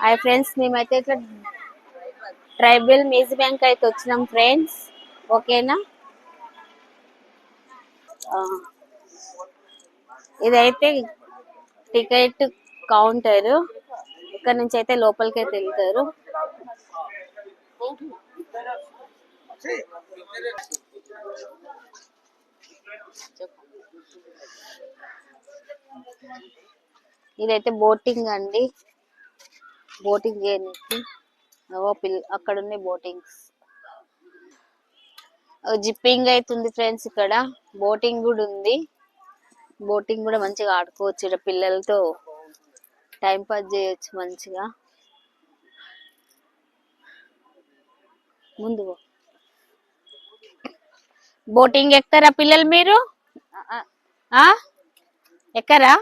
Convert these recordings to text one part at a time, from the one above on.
Hi friends, మేమైతే ఇట్లా tribal music bank అయితే వచ్చినాం ఫ్రెండ్స్. ఓకేనా, ఇదైతే టికెట్ కౌంటర్. ఇక్కడ నుంచి అయితే లోపలికి అయితే వెళ్తారు. ఇదైతే బోటింగ్ అండి, బోటింగ్ చేయడానికి అక్కడ ఉన్నాయి బోటింగ్స్. జిప్పింగ్ అవుతుంది ఫ్రెండ్స్. ఇక్కడ బోటింగ్ కూడా ఉంది. బోటింగ్ కూడా మంచిగా ఆడుకోవచ్చు. ఇక్కడ పిల్లలతో టైం పాస్ చేయొచ్చు మంచిగా. ముందు బోటింగ్ ఎక్కుతారా పిల్లలు? మీరు ఎక్కరా?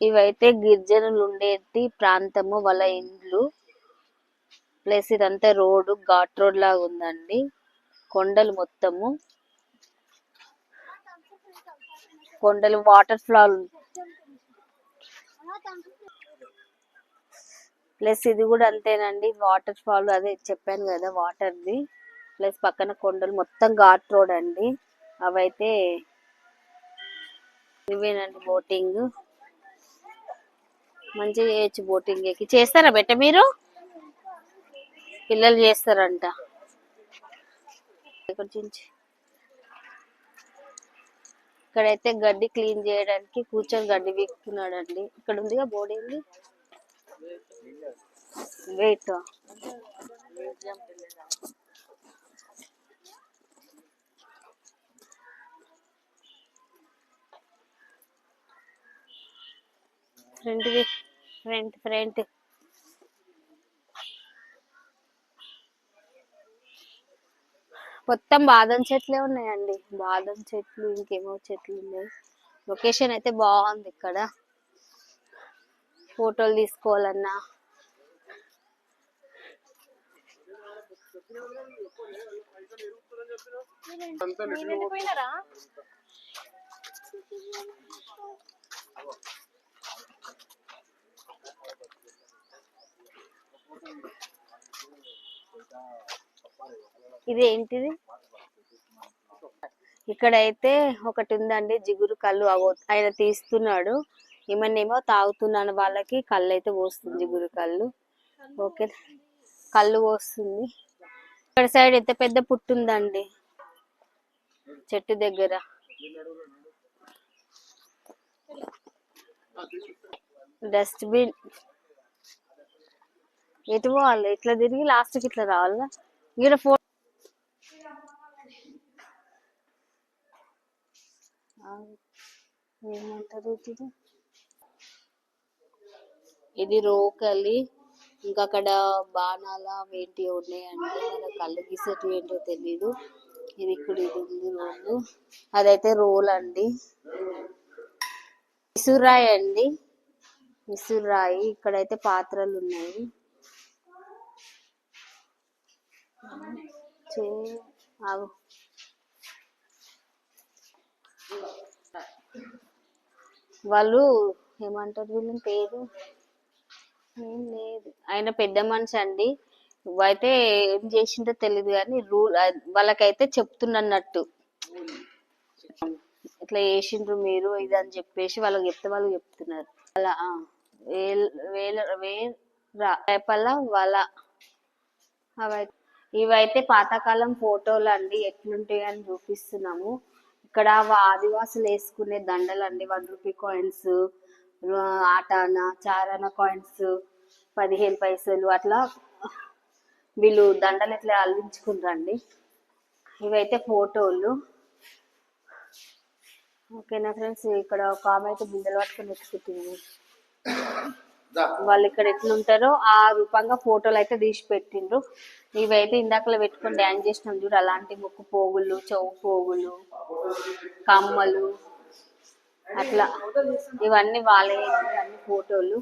ఇవైతే గిరిజనులు ఉండేటి ప్రాంతము, వాళ్ళ ఇండ్లు. ప్లస్ ఇదంతా రోడ్డు, ఘాట్ రోడ్ లాగా ఉందండి. కొండలు మొత్తము, కొండలు, వాటర్ ఫాల్. ప్లస్ ఇది కూడా అంతేనండి, వాటర్ ఫాల్. అదే చెప్పాను కదా వాటర్ది. ప్లస్ పక్కన కొండలు, మొత్తం ఘాట్ రోడ్ అండి. అవైతే ఇవేనండి బోటింగ్. మంచిగా చేయొచ్చు బోటింగ్ ఎక్కి. చేస్తారా బెట్ట మీరు? పిల్లలు చేస్తారంట. ఇక్కడైతే గడ్డి క్లీన్ చేయడానికి కూర్చొని గడ్డి వీక్కుతున్నాడు అండి. ఇక్కడ ఉందిగా బోర్డు, ఏంది వెయిట్. ఫ్రంట్ మొత్తం బాదం చెట్లే ఉన్నాయండి. బాదం చెట్లు, ఇంకేమో చెట్లు ఉన్నాయి. లొకేషన్ అయితే బాగుంది. ఇక్కడ ఫోటోలు తీసుకోవాలన్నా ఇది ఏంటిది? ఇక్కడైతే ఒకటి ఉందండి, జిగురు కళ్ళు. ఆయన తీస్తున్నాడు. ఏమన్నేమో తాగుతున్నాను వాళ్ళకి కళ్ళు అయితే పోస్తుంది, జిగురు కళ్ళు. ఓకే, కళ్ళు పోస్తుంది. ఇక్కడ సైడ్ ఎంత పెద్ద పుట్టు ఉందండి చెట్టు దగ్గర. డస్ట్బిన్. ఎటు పోవాలి? ఇట్లా తిరిగి లాస్ట్కి ఇట్లా రావాలా? ఇక్కడ ఏమంటారు ఇది రోకలి. ఇంకా అక్కడ బాణాల ఏంటి ఉన్నాయంటే మన కళ్ళు గీసేటి ఏంటో తెలీదు. ఇది ఇక్కడ ఇది ఉంది రోలు. అదైతే రోల్ అండి. ఇసురాయి అండి, ఇసురాయి. ఇక్కడైతే పాత్రలు ఉన్నాయి. వాళ్ళు ఏమంటారు, వీళ్ళని పేరు ఏం లేదు. ఆయన పెద్ద మనిషి అండి. అయితే ఏం చేసిందో తెలియదు కానీ రూల్ వాళ్ళకైతే చెప్తున్నట్టు, ఇట్లా చేసిండ్రు మీరు ఇది అని చెప్పేసి వాళ్ళకి చెప్తే వాళ్ళు చెప్తున్నారు. అలా రేపల వల. ఇవైతే పాతకాలం ఫోటోలు అండి, ఎట్లుంటాయి అని చూపిస్తున్నాము. ఇక్కడ ఆదివాసులు వేసుకునే దండలు అండి, 1 రూపీ కాయిన్స్, ఆటానా చారానా కాయిన్స్, 15 పైసలు అట్లా వీళ్ళు దండలు ఎట్లా అల్లించుకుంటారండి. ఇవైతే ఫోటోలు. ఓకేనా ఫ్రెండ్స్, ఇక్కడ ఒక ఆమె అయితే బిందెలు పట్టుకొని ఎత్తుకుంటుంది. వాళ్ళు ఇక్కడ ఎట్లుంటారో ఆ రూపంగా ఫోటోలు అయితే తీసి పెట్టిండ్రు. ఇవైతే ఇందాకలో పెట్టుకొని డ్యాన్స్ చేసినాం చూడు, అలాంటి ముక్కు పోగులు, చెవు పోగులు, కమ్మలు అట్లా ఇవన్నీ వాళ్ళే అన్ని ఫోటోలు.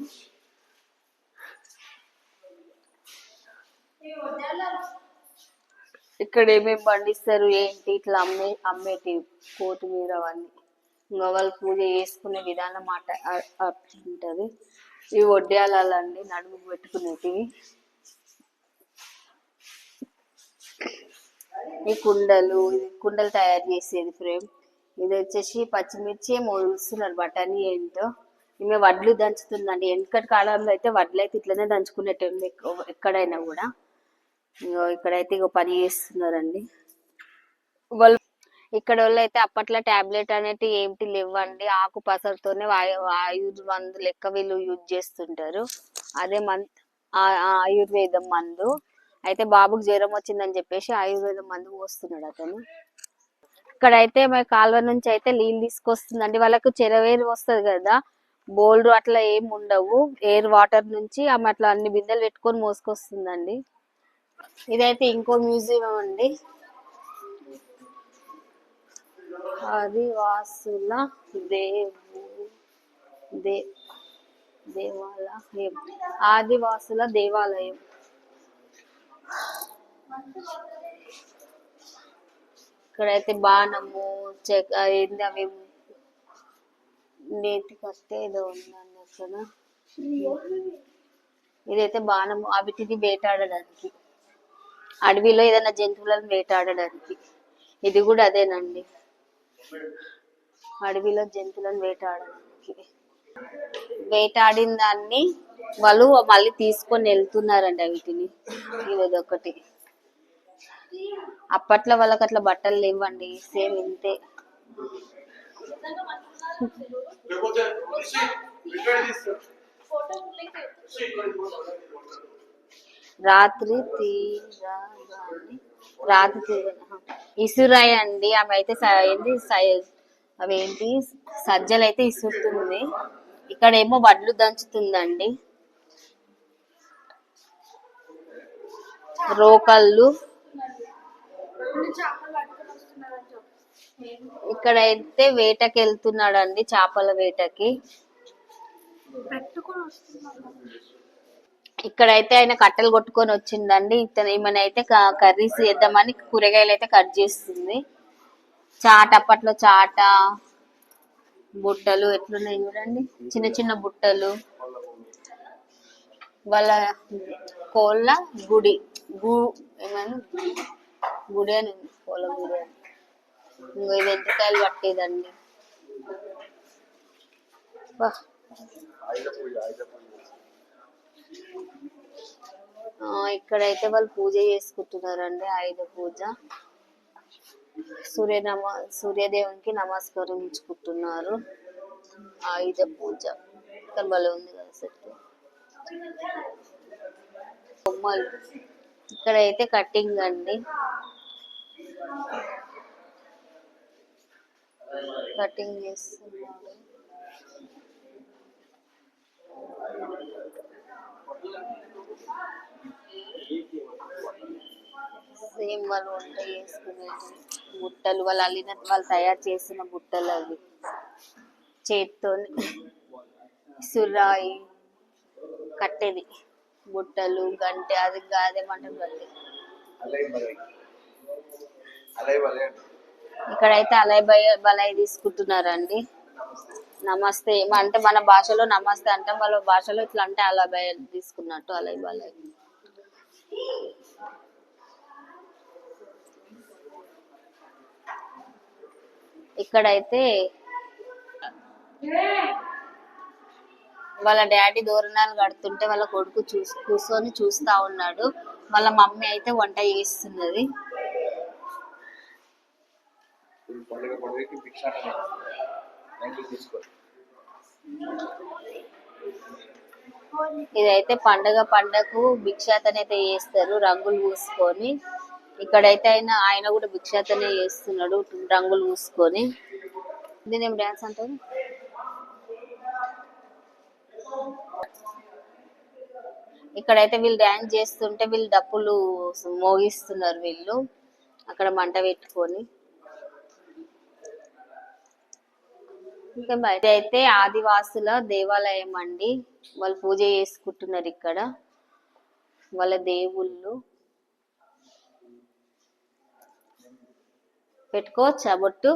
ఇక్కడ ఏమేమి పండిస్తారు ఏంటి ఇట్లా అమ్మేటి కొత్తిమీర అవన్నీ ఇంకా వాళ్ళు పూజ చేసుకునే విధానం అట్లుంటది. ఇవి వడ్డ్యాలండి నడుముకు పెట్టుకునేటివి. ఈ కుండలు తయారు చేసేది ఫ్రేమ్. ఇది వచ్చేసి పచ్చిమిర్చి ఏమో చూస్తున్నారు బఠానీ ఏంటో. ఈమె వడ్లు దంచుతుందండి. వెనకటి కాలంలో అయితే వడ్లు అయితే ఇట్లనే దంచుకునేటోళ్ళు ఎక్కడైనా కూడా. ఇక్కడైతే పని చేస్తున్నారండి వాళ్ళు. ఇక్కడ వాళ్ళు అయితే అప్పట్లో టాబ్లెట్ అనేది ఏమిటి లేవండి, ఆకు పసరుతోనే ఆయుర్ మందు లెక్క వీళ్ళు యూజ్ చేస్తుంటారు. అదే ఆయుర్వేదం మందు. అయితే బాబుకి జ్వరం వచ్చిందని చెప్పేసి ఆయుర్వేదం మందు పోస్తున్నాడు అతను. ఇక్కడైతే మరి కాలువ నుంచి అయితే నీళ్ళు తీసుకొస్తుందండి. వాళ్ళకు చెరవేరు వస్తుంది కదా, బోల్డ్ అట్లా ఏం ఉండవు. ఎయిర్ వాటర్ నుంచి ఆమె అట్లా అన్ని బిందెలు పెట్టుకొని మోసుకొస్తుందండి. ఇదైతే ఇంకో మ్యూజియం అండి, ఆదివాసుల దేవాలయం. ఆదివాసుల దేవాలయం. ఇక్కడైతే బాణము ఏంది అవి నేతి కట్టే ఏదో ఉందండి అక్కడ. ఇదైతే బాణము, అవిటిని వేటాడడానికి, అడవిలో ఏదైనా జంతువులను వేటాడడానికి. ఇది కూడా అదేనండి, అడవిలో జంతువులను వేటాడడానికి. వేటాడిన దాన్ని వాళ్ళు మళ్ళీ తీసుకొని వెళ్తున్నారండి వీటిని. ఇదొకటి. అప్పట్లో వాళ్ళకి అట్లా బట్టలు లేవండి, సేమ్ ఇంతే. రాత్రి ఇసురాయి అండి. ఆమె అయితే అవేంటి సజ్జలు అయితే ఇసురుతుంది. ఇక్కడ ఏమో వడ్లు దంచుతుందండి. రోకళ్ళు. ఇక్కడైతే వేటకి వెళ్తున్నాడండి, చేపల వేటకి. ఇక్కడైతే ఆయన కట్టెలు కొట్టుకొని వచ్చిందండి. ఈమెనైతే కర్రీస్ చేద్దామని కూరగాయలు అయితే కట్ చేస్తుంది. చాట, అప్పట్లో చాట బుట్టలు ఎట్లున్నాయి చూడండి, చిన్న చిన్న బుట్టలు. వాళ్ళ కోళ్ళ గుడి ఏమని గుడి అని, కోళ్ళ గుడి అని. ఇది ఎంటకాయలు పట్టేదండి. ఇక్కడైతే వాళ్ళు పూజ చేసుకుంటున్నారండి, ఆయుధ పూజ. సూర్యదేవునికి నమస్కరించుకుంటున్నారు. ఆయుధ పూజ ఇక్కడ భలే ఉంది కదా సెట్. బొమ్మలు. ఇక్కడైతే కటింగ్ అండి, కటింగ్ చేస్తున్నారు. సేమ్ వాళ్ళు వంట చేసుకునేది బుట్టలు, వాళ్ళు అల్లిన వాళ్ళు తయారు చేసిన బుట్టలు అవి చేతితో. సురాయి కట్టేది, బుట్టలు, గంటె, అది అదేమంటారు గంటె. ఇక్కడైతే బలై తీసుకుంటున్నారండి. నమస్తే అంటే మన భాషలో నమస్తే అంటాం, వాళ్ళ భాషలో ఇట్లా అంటే అలై తీసుకున్నట్టు అలై బలై. ఇక్కడైతే వాళ్ళ డాడీ దూరణాలు కడుతుంటే వాళ్ళ కొడుకు కూర్చొని చూస్తా ఉన్నాడు. వాళ్ళ మమ్మీ అయితే వంట చేస్తున్నది. ఇదైతే పండగకు భిక్షాటన అయితే చేస్తారు, రంగులు పూసుకొని. ఇక్కడైతే ఆయన కూడా భిక్షాటన చేస్తున్నాడు, రంగులు పూసుకొని. దీని ఏం డాన్స్ అంటారు. ఇక్కడైతే వీళ్ళు డాన్స్ చేస్తుంటే వీళ్ళు డప్పులు మోగిస్తున్నారు వీళ్ళు అక్కడ మంట పెట్టుకొని. ఇంకా బయట అయితే ఆదివాసుల దేవాలయం అండి, వాళ్ళు పూజ చేసుకుంటున్నారు ఇక్కడ వాళ్ళ దేవుళ్ళు. పెట్టుకోవచ్చా బొట్టు?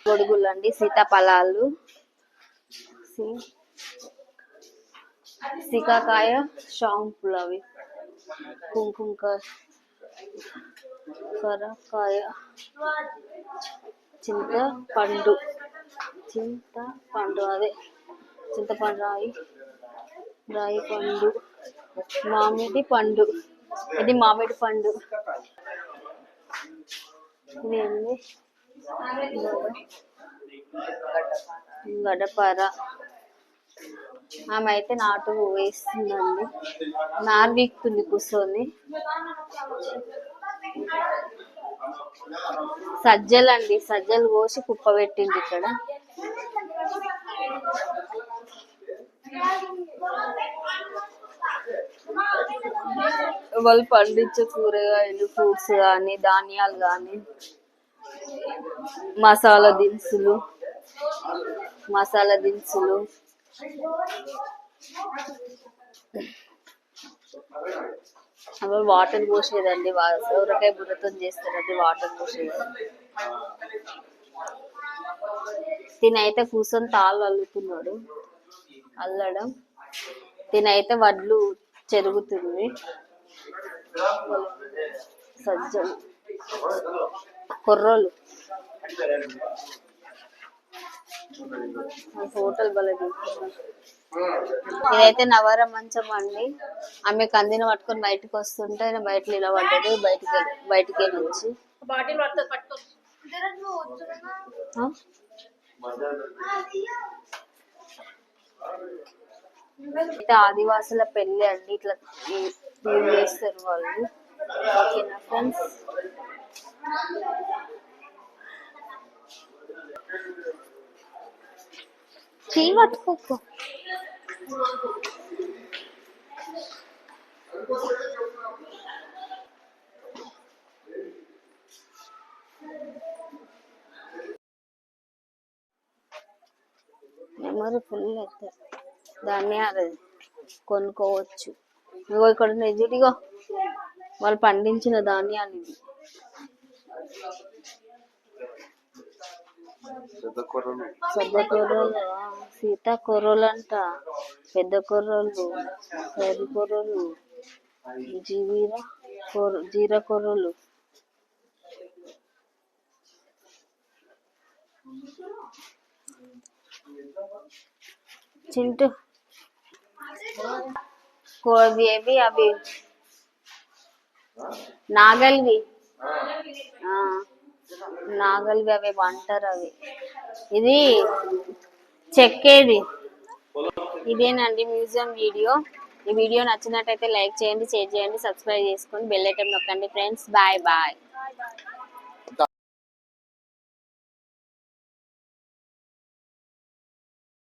గొడుగులు అండి, సీతాఫలాలు, సికాకాయ, షాంపులు అవి, కుంకుమకాయ, సొరకాయ, చింతపండు, అదే చింతపండు రాయి పండు, మామిడి పండు, ఇది మామిడి పండు, ఇదేంది గడపర. ఆమె అయితే నాటు వేస్తుందండి, నారు వీక్తుంది కూర్చొని. సజ్జలండి, సజ్జలు కోసి కుప్ప పెట్టింది ఇక్కడ. వాళ్ళు పండించే కూరగాయలు, ఫ్రూట్స్ కానీ, ధాన్యాలు కానీ, మసాలా దినుసులు, అవి వాటర్ పోసేదండి, సోరకాయ బుర్రతో చేస్తారండి వాటర్ పోసేది. తినైతే కూర్చొని తాళ్ళు అల్లుతున్నాడు, అల్లడం. తినైతే వడ్లు చెరుగుతుంది. సజ్జలు, కొర్రలు, హోటల్ బలే. ఇదైతే నవర మంచం అండి. ఆమె కందిని పట్టుకొని బయటకు వస్తుంటే బయట నిలబడ్డది, బయటికి వచ్చి అయితే ఆదివాసుల పెళ్లి అండి, ఇట్లా చేస్తారు వాళ్ళు. ఓకేనా ఫ్రెండ్స్, చెయ్యి పట్టుకోకు. మెమరీ ఫుల్ అయితే ధాన్యాలు కొనుక్కోవచ్చు. ఇగో ఇక్కడ నిజుడిగో వాళ్ళు పండించిన ధాన్యాలు ఇవి. పెద్ద కొర్రలు, సీతాకొర్రలు అంట, పెద్ద కొర్రలు, సరి కొర్రలు, జీర కొర్రలు. చింటూ ఏవి అవి నాగల్వి, అవి అంటారు. అవి ఇది చెక్కేది. ఇదేనండి మ్యూజియం వీడియో. ఈ వీడియో నచ్చినట్టయితే లైక్ చేయండి, షేర్ చేయండి, సబ్స్క్రైబ్ చేసుకొని బెల్ ఐకాన్ నొక్కండి ఫ్రెండ్స్. Bye bye.